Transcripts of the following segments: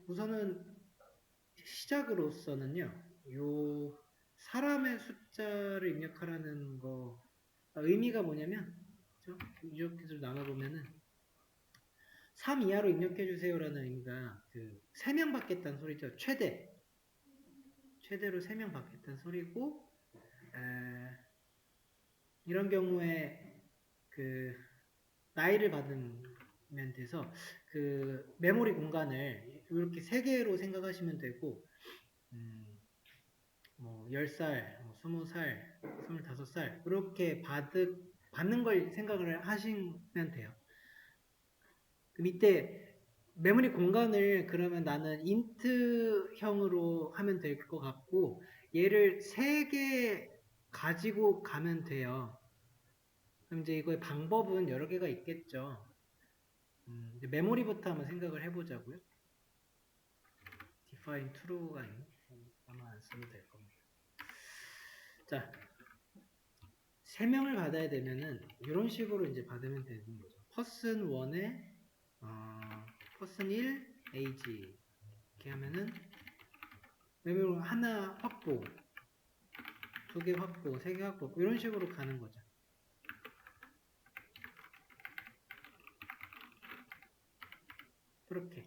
우선은 시작으로서는요, 요 사람의 숫자를 입력하라는 거 의미가 뭐냐면, 그죠? 이렇게 좀 나눠보면은 3 이하로 입력해 주세요라는 의미가 그 3명 받겠다는 소리죠. 최대로 3명 받겠다는 소리고, 이런 경우에 그 나이를 받으면 돼서 그 메모리 공간을 이렇게 3개로 생각하시면 되고, 뭐 10살, 뭐 20살, 25살 이렇게 받는 걸 생각을 하시면 돼요. 그 밑에 메모리 공간을 그러면 나는 인트형으로 하면 될 것 같고, 얘를 3개 가지고 가면 돼요. 그럼 이제 이거의 방법은 여러 개가 있겠죠. 이제 메모리부터 한번 생각을 해보자고요. define true가 아마 안 써도 될 겁니다. 자, 3명을 받아야 되면은 이런 식으로 이제 받으면 되는 거죠. person 1에 person 1 age 이렇게 하면은 메모리 하나 확보, 2개 확보, 3개 확보 이런 식으로 가는 거죠. 그렇게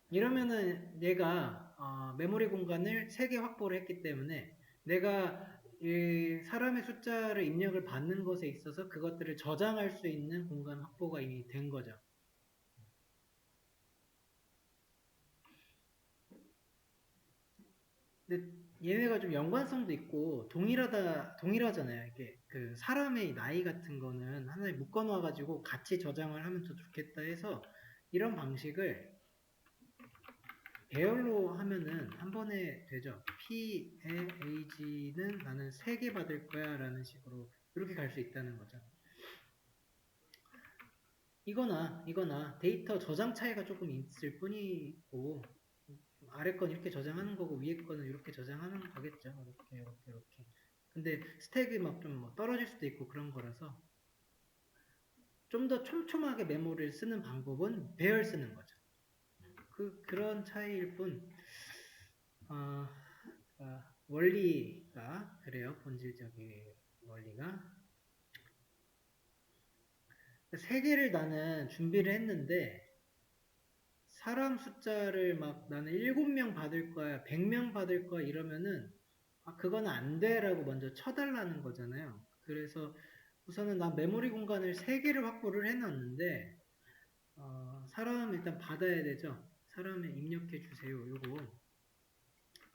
이러면은 얘가 메모리 공간을 3개 확보를 했기 때문에 내가 이 사람의 숫자를 입력을 받는 것에 있어서 그것들을 저장할 수 있는 공간 확보가 이미 된 거죠. 근데 얘네가 좀 연관성도 있고 동일하잖아요. 이게 그 사람의 나이 같은 거는 하나에 묶어 놔가지고 같이 저장을 하면 더 좋겠다 해서 이런 방식을 배열로 하면은 한 번에 되죠. P의 age는 나는 3개 받을 거야 라는 식으로 이렇게 갈 수 있다는 거죠. 이거나 데이터 저장 차이가 조금 있을 뿐이고, 아래 건 이렇게 저장하는 거고 위에 거는 이렇게 저장하는 거겠죠. 이렇게. 근데 스택이 막 좀 뭐 떨어질 수도 있고 그런 거라서 좀 더 촘촘하게 메모리를 쓰는 방법은 배열 쓰는 거죠. 그런 차이일 뿐, 어, 원리가 그래요. 본질적인 원리가. 3개를 나는 준비를 했는데 사람 숫자를 막 나는 7명 받을 거야, 100명 받을 거야 이러면은 그건 안 돼라고 먼저 쳐달라는 거잖아요. 그래서 우선은 난 메모리 공간을 3개를 확보를 해놨는데 사람 일단 받아야 되죠. 사람에 입력해 주세요.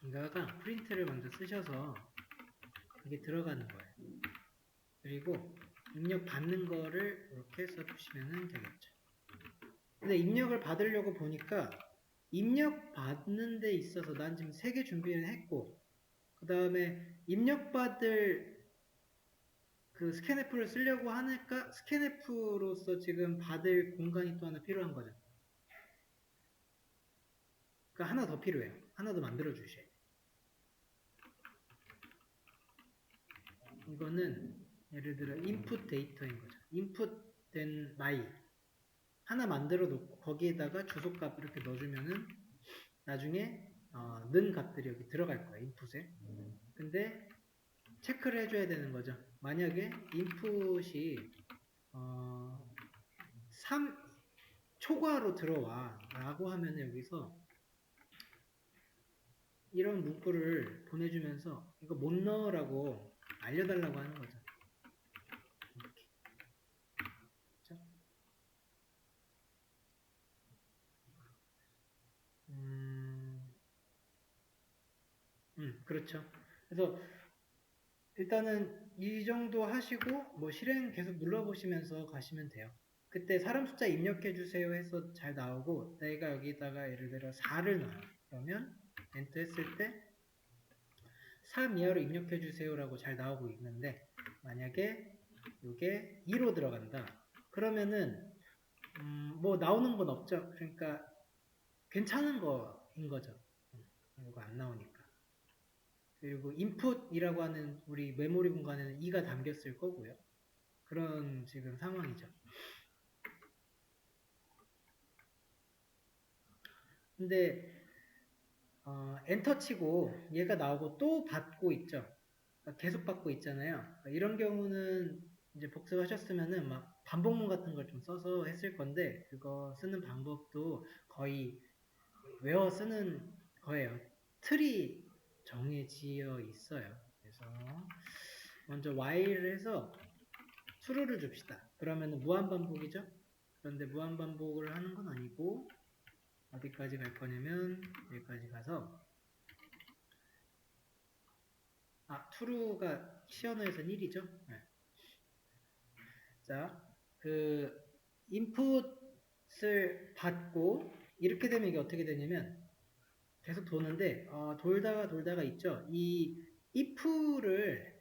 이거가 프린트를 먼저 쓰셔서 이게 들어가는 거예요. 그리고 입력 받는 거를 이렇게 써주시면 되겠죠. 근데 입력을 받으려고 보니까 입력 받는 데 있어서 난 지금 3개 준비를 했고, 그 다음에 입력받을 그 스캔F를 쓰려고 하니까 스캔F로서 지금 받을 공간이 또 하나 필요한 거죠. 그러니까 하나 더 필요해요. 하나 더 만들어 주셔야 돼요. 이거는 예를 들어 인풋 데이터인 거죠. 인풋된 나이 하나 만들어 놓고 거기에다가 주소값 이렇게 넣어주면은 나중에 는 값들이 여기 들어갈 거예요. 인풋에. 근데 체크를 해줘야 되는 거죠. 만약에 인풋이 3 초과로 들어와 라고 하면 여기서 이런 문구를 보내주면서 이거 못 넣으라고 알려달라고 하는 거죠. 이렇게. 그렇죠? 그렇죠. 그래서 일단은 이 정도 하시고 뭐 실행 계속 눌러보시면서 가시면 돼요. 그때 사람 숫자 입력해 주세요 해서 잘 나오고 내가 여기다가 예를 들어 4를 넣어요. 그러면 엔터 했을 때 3 이하로 입력해 주세요라고 잘 나오고 있는데 만약에 이게 2로 들어간다. 그러면은 뭐 나오는 건 없죠. 그러니까 괜찮은 거인 거죠. 이거 안 나오니까. 그리고 input이라고 하는 우리 메모리 공간에는 2가 담겼을 거고요. 그런 지금 상황이죠. 근데 엔터 치고 얘가 나오고 또 받고 있죠. 그러니까 계속 받고 있잖아요. 그러니까 이런 경우는 이제 복습하셨으면은 막 반복문 같은 걸 좀 써서 했을 건데 그거 쓰는 방법도 거의 외워 쓰는 거예요. 틀이 정해지어 있어요. 그래서 먼저 while을 해서 true를 줍시다. 그러면 무한반복이죠? 그런데 무한반복을 하는 건 아니고 어디까지 갈 거냐면 여기까지 가서 true가 시언어에서는 1이죠? 네. 자, 그 인풋을 받고 이렇게 되면 이게 어떻게 되냐면 계속 도는데 돌다가 있죠? 이 if를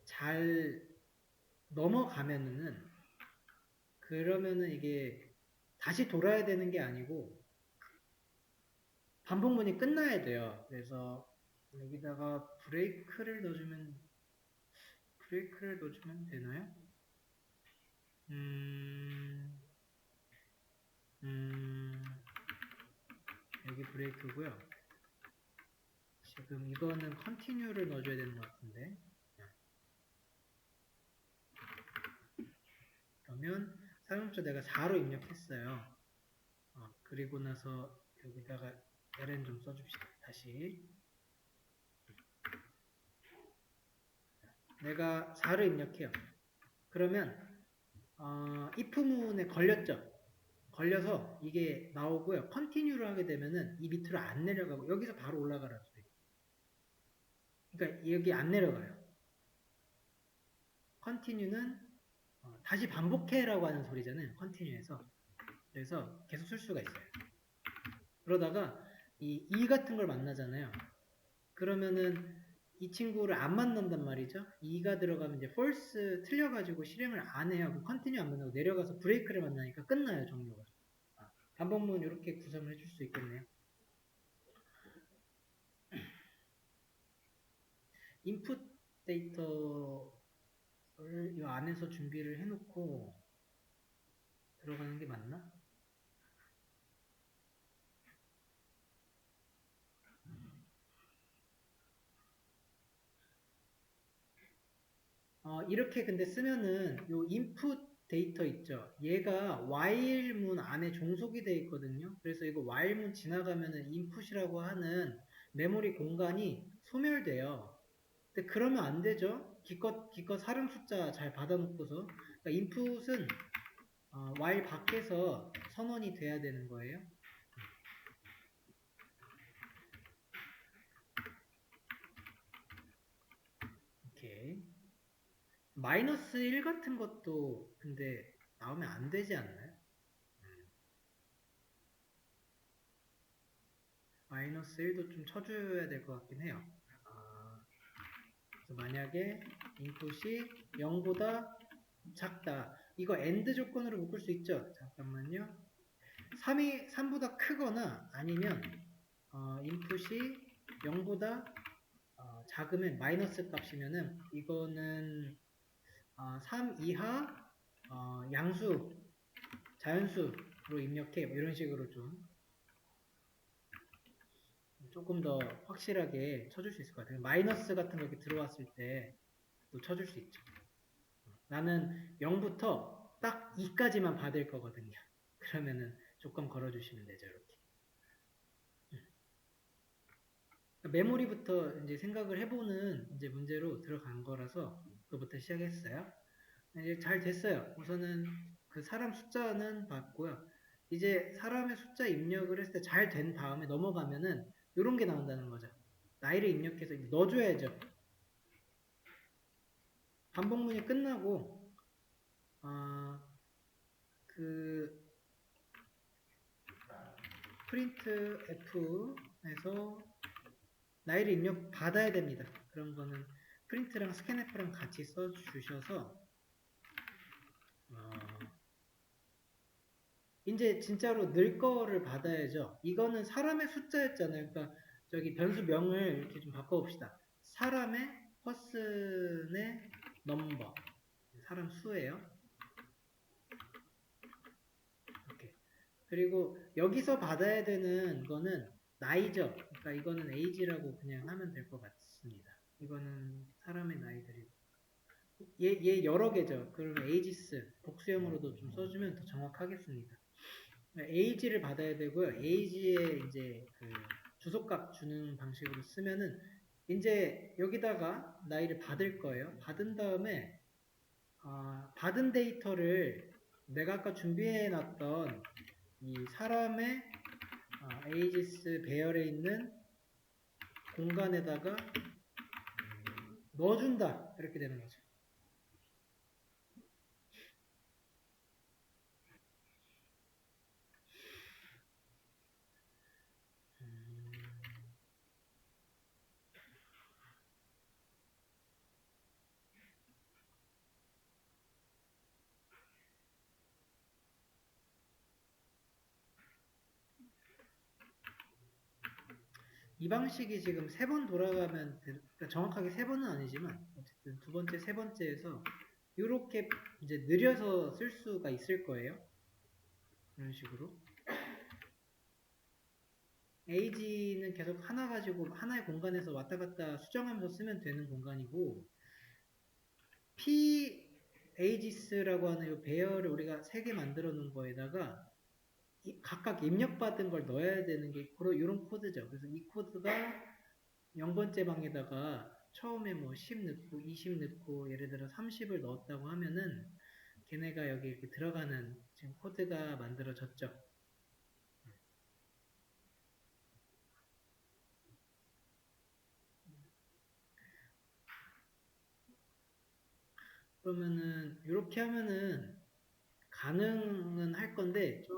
잘 넘어가면은 그러면은 이게 다시 돌아야 되는 게 아니고 반복문이 끝나야 돼요. 그래서 여기다가 브레이크를 넣어주면 되나요? 여기 브레이크고요. 지금 이거는 컨티뉴를 넣어줘야 되는 것 같은데. 그러면 사용자 내가 4로 입력했어요. 그리고 나서 여기다가 ln 좀 써줍시다. 다시 내가 4를 입력해요. 그러면 if문에 걸렸죠. 걸려서 이게 나오고요. 컨티뉴를 하게 되면은 이 밑으로 안 내려가고 여기서 바로 올라가라는 소리. 그러니까 여기 안 내려가요. 컨티뉴는 다시 반복해라고 하는 소리잖아요. 컨티뉴에서. 그래서 계속 쓸 수가 있어요. 그러다가 이 같은 걸 만나잖아요. 그러면은 이 친구를 안 만난단 말이죠. 2가 들어가면 이제 false 틀려가지고 실행을 안 해요. 그 컨티뉴 안 만나고 내려가서 브레이크를 만나니까 끝나요. 종료가. 반복문 이렇게 구성을 해줄 수 있겠네요. 인풋 데이터를 이 안에서 준비를 해놓고 들어가는 게 맞나? 이렇게 근데 쓰면은 요 input 데이터 있죠. 얘가 while문 안에 종속이 되어 있거든요. 그래서 이거 while문 지나가면은 input이라고 하는 메모리 공간이 소멸돼요. 근데 그러면 안 되죠. 기껏 사름 숫자 잘 받아놓고서. 그러니까 input은 while 밖에서 선언이 돼야 되는 거예요. 오케이. 마이너스 1 같은 것도 근데 나오면 안 되지 않나요? 마이너스 1도 좀 쳐줘야 될 것 같긴 해요. 그래서 만약에 인풋이 0보다 작다. 이거 AND 조건으로 묶을 수 있죠? 잠깐만요. 3보다 크거나 아니면 인풋이 0보다 작으면 마이너스 값이면은 이거는 3 이하 양수, 자연수로 입력해. 뭐 이런 식으로 조금 더 확실하게 쳐줄 수 있을 것 같아요. 마이너스 같은 거 이렇게 들어왔을 때 또 쳐줄 수 있죠. 나는 0부터 딱 2까지만 받을 거거든요. 그러면은 조건 걸어주시면 되죠, 이렇게. 메모리부터 이제 생각을 해보는 이제 문제로 들어간 거라서 그거부터 시작했어요. 이제 잘 됐어요. 우선은 그 사람 숫자는 봤고요. 이제 사람의 숫자 입력을 했을 때 잘 된 다음에 넘어가면은 이런 게 나온다는 거죠. 나이를 입력해서 넣어줘야죠. 반복문이 끝나고 그 프린트 F에서 나이를 입력 받아야 됩니다. 그런 거는 프린트랑 스캔F랑 같이 써주셔서 이제 진짜로 늘 거를 받아야죠. 이거는 사람의 숫자였잖아요. 그러니까 저기 변수명을 이렇게 좀 바꿔봅시다. 사람의 퍼슨의 넘버 사람 수예요. 이렇게 그리고 여기서 받아야 되는 거는 나이죠. 그러니까 이거는 age라고 그냥 하면 될 것 같습니다. 이거는 사람의 나이들이고. 얘 여러 개죠. 그러면 ages 복수형으로도 좀 써주면 더 정확하겠습니다. age를 받아야 되고요. age에 이제 그 주소값 주는 방식으로 쓰면은 이제 여기다가 나이를 받을 거예요. 받은 다음에 받은 데이터를 내가 아까 준비해 놨던 이 사람의 ages 배열에 있는 공간에다가 넣어준다 이렇게 되는 거죠. 이 방식이 지금 3번 돌아가면 그러니까 정확하게 3번은 아니지만 어쨌든 두 번째, 세 번째에서 이렇게 이제 느려서 쓸 수가 있을 거예요. 이런 식으로 age는 계속 하나 가지고 하나의 공간에서 왔다 갔다 수정하면서 쓰면 되는 공간이고 pages라고 하는 이 배열을 우리가 3개 만들어 놓은 거에다가 각각 입력받은 걸 넣어야 되는 게 이런 코드죠. 그래서 이 코드가 0번째 방에다가 처음에 뭐 10 넣고 20 넣고 예를 들어 30을 넣었다고 하면은 걔네가 여기 이렇게 들어가는 지금 코드가 만들어졌죠. 그러면은 이렇게 하면은 가능은 할 건데 저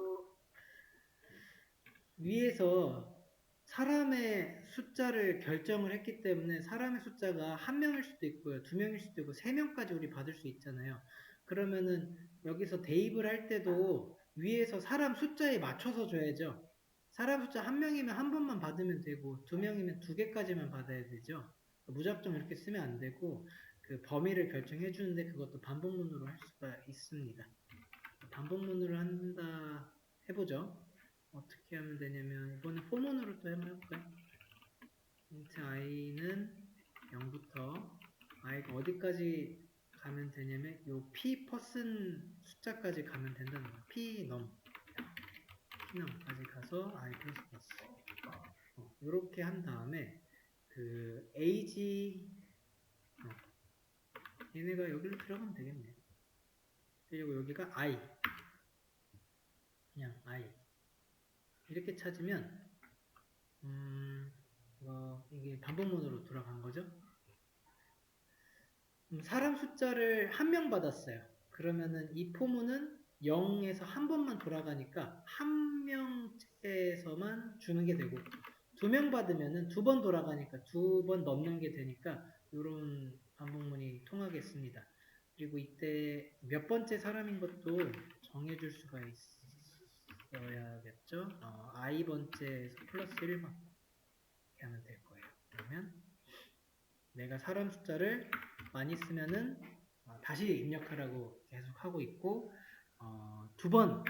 위에서 사람의 숫자를 결정을 했기 때문에 사람의 숫자가 1명일 수도 있고요. 2명일 수도 있고 3명까지 우리 받을 수 있잖아요. 그러면은 여기서 대입을 할 때도 위에서 사람 숫자에 맞춰서 줘야죠. 사람 숫자 1명이면 한 번만 받으면 되고 2명이면 2개까지만 받아야 되죠. 무작정 이렇게 쓰면 안 되고 그 범위를 결정해 주는데 그것도 반복문으로 할 수가 있습니다. 반복문으로 한다 해보죠. 어떻게 하면 되냐면 이번에 포문으로 또 한번 해볼까요? int i는 0부터 i가 어디까지 가면 되냐면 요 p 퍼슨 숫자까지 가면 된다는 거예요. p num까지 가서 i 플러스 플러스 이렇게 한 다음에 그 age 얘네가 여기로 들어가면 되겠네. 그리고 여기가 i 그냥 i 이렇게 찾으면 이게 반복문으로 돌아간 거죠. 사람 숫자를 1명 받았어요. 그러면은 이 포문은 0에서 한 번만 돌아가니까 한 명째에서만 주는 게 되고 2명 받으면은 2번 돌아가니까 2번 넣는 게 되니까 이런 반복문이 통하겠습니다. 그리고 이때 몇 번째 사람인 것도 정해줄 수가 있어야겠죠. i번째에서 플러스 1번 이렇게 하면 될 거예요. 그러면 내가 사람 숫자를 많이 쓰면은 다시 입력하라고 계속 하고 있고 2번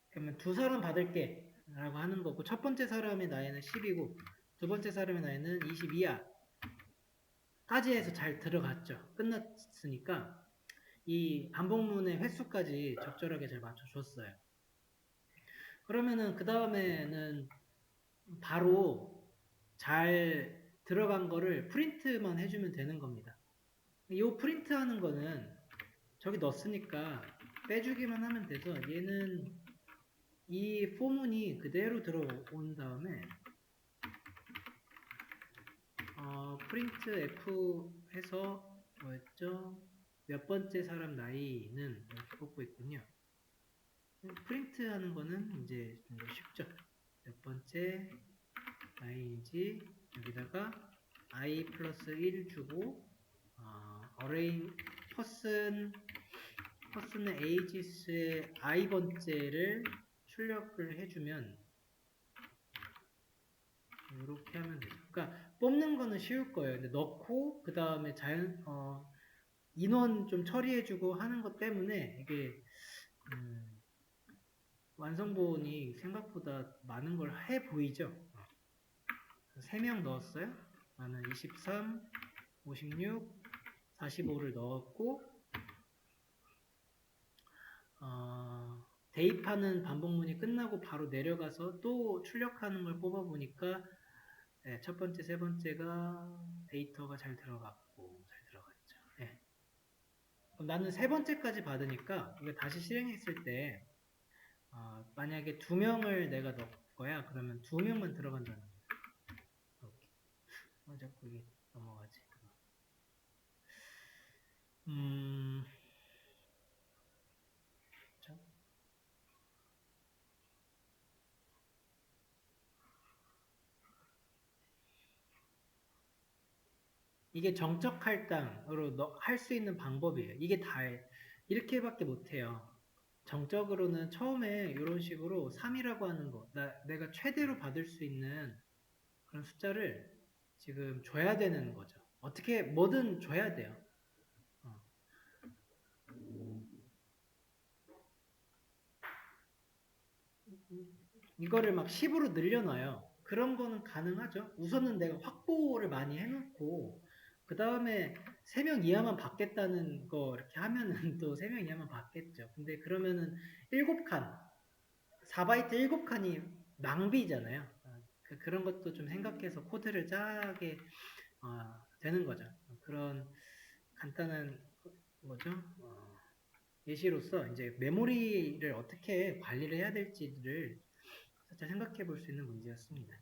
그러면 2사람 받을게 라고 하는 거고 첫 번째 사람의 나이는 10이고 두 번째 사람의 나이는 22야 까지 해서 잘 들어갔죠. 끝났으니까 이 반복문의 횟수까지 적절하게 잘 맞춰줬어요. 그러면은 그 다음에는 바로 잘 들어간 거를 프린트만 해주면 되는 겁니다. 이 프린트 하는 거는 저기 넣었으니까 빼주기만 하면 돼서 얘는 이 포문이 그대로 들어온 다음에 프린트 f 해서 뭐였죠? 몇 번째 사람 나이는 이렇게 뽑고 있군요. 프린트 하는 거는 이제 좀 더 쉽죠. 몇 번째 나이인지 여기다가 i 플러스 1 주고 array person의 ages의 i번째를 출력을 해주면 이렇게 하면 되죠. 그러니까 뽑는 거는 쉬울 거예요. 근데 넣고 그 다음에 인원 좀 처리해주고 하는 것 때문에 이게 완성본이 생각보다 많은 걸 해 보이죠? 3명 넣었어요. 나는 23, 56, 45를 넣었고 대입하는 반복문이 끝나고 바로 내려가서 또 출력하는 걸 뽑아보니까 네, 첫 번째, 세 번째가 데이터가 잘 들어갔고 잘 들어갔죠. 네. 그럼 나는 세 번째까지 받으니까 이거 다시 실행했을 때 만약에 2명을 내가 넣을 거야. 그러면 2명만 들어간다는 거야. 자꾸 이게 넘어가지. 자. 이게 정적 할당으로 할 수 있는 방법이에요. 이게 다예요. 이렇게밖에 못해요. 정적으로는 처음에 이런 식으로 3이라고 하는 거, 내가 최대로 받을 수 있는 그런 숫자를 지금 줘야 되는 거죠. 어떻게 뭐든 줘야 돼요. 이거를 막 10으로 늘려놔요. 그런 거는 가능하죠. 우선은 내가 확보를 많이 해놓고 그 다음에 3명 이하만 받겠다는 거 이렇게 하면은 또 3명 이하만 받겠죠. 근데 그러면은 7칸 4바이트 7칸이 낭비잖아요. 그런 것도 좀 생각해서 코드를 짜게 되는 거죠. 그런 간단한 뭐죠? 예시로서 이제 메모리를 어떻게 관리를 해야 될지를 살짝 생각해 볼 수 있는 문제였습니다.